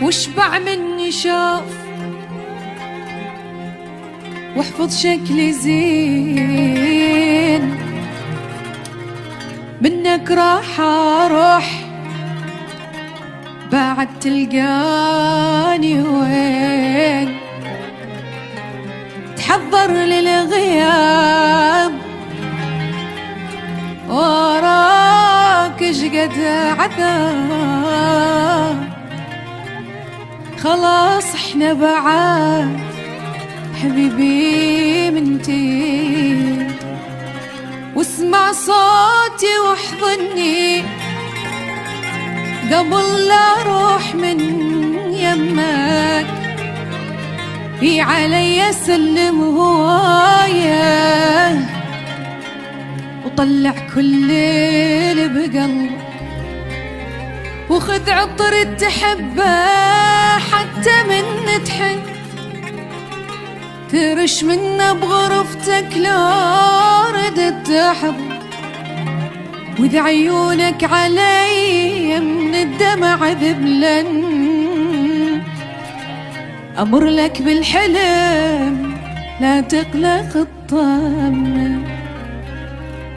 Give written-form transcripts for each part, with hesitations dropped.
واشبع مني شوف واحفظ شكلي زين، منك راح اروح بعد تلقاني وين. تحضر للغياب وراك اشقد عذاب، خلاص احنا بعاد حبيبي منتي، واسمع صوتي واحضني قبل لا اروح من يمك. في علي سلم هوايه وطلع كل اللي بقلبك، وخذ عطر تحبه حتى من تحن، ترش منه بغرفتك لو ردت تحضر. واذا عيونك علي من الدمع ذبلن، امر لك بالحلم لا تقلق الطم.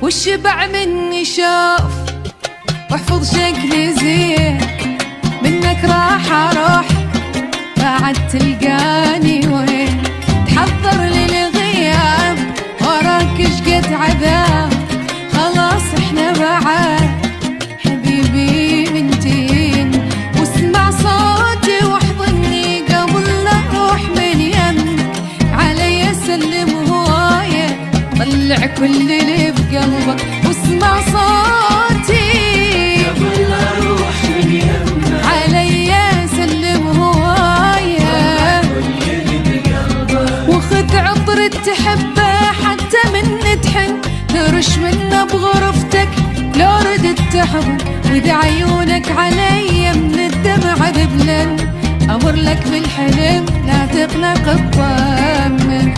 والشبع مني شوف واحفظ شكلي زين، منك راح اروح بعد تلقاني وين. تحضر للغياب وراك اشقد عذاب، خلاص احنا بعاد حبيبي منتين، واسمع صوتي واحضني قبل لا اروح من يمك. علي سلم هوايه طلع كل اللي بقلبك، واسمع صوتي قبل لا اروح من يمك. علي سلم هوايه وخذ عطر تحبه حتى من تحن، ترش منه بغرفتك لو ردت تحضن. واذا عيونك علي من الدمع ذبلن، امر لك بالحلم لا تقلق الطم.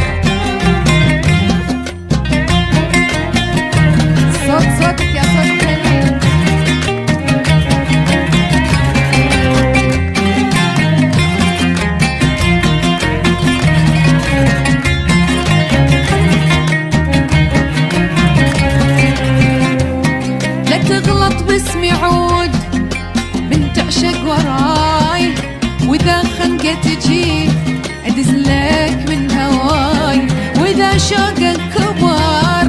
صوتك يا صوت كلام. لا تغلط باسمي عود من تعشق وراي، واذا خنقة تجي ادزلك من هواي. واذا شوقك كبر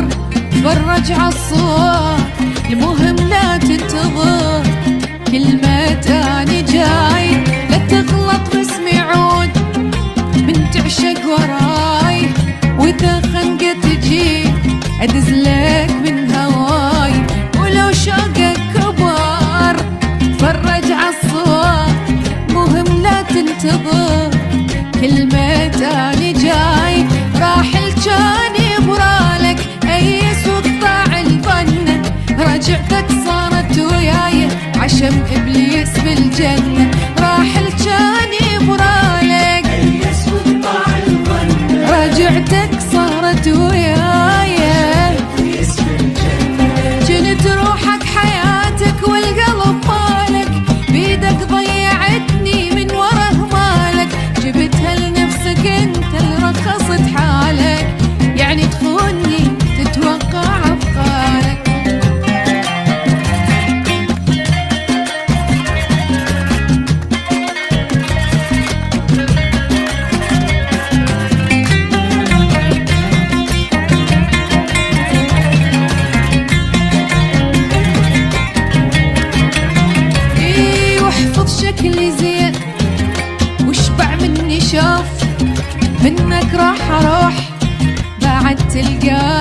تفرج عالصوت، المهم لا تنتظر كلمة اني جاي. لا تغلط باسمي عود من تعشق وراي، واذا خنقة تجي ادزلك من هواي. ولو شوقك كبر تفرج عالصوت، مهم لا تنتظر كلمة اني جاي. راح الجاني برالك ايس وقطع الظن، رجعتك صارت وياي عشم ابليس بالجنة. راح الجاني برالك ايس وقطع الظن، رجعتك صارت وياي ابليس بالجنة. جنت روحك حياتك والقلب مالك، بيدك ضيعتني من ورا مالك. جبتها لنفسك انت اللي رخصت حالك، يعني تخوني تتوقع افقالك. شكلي زين واشبع مني شوف، منك راح اروح بعد تلقاني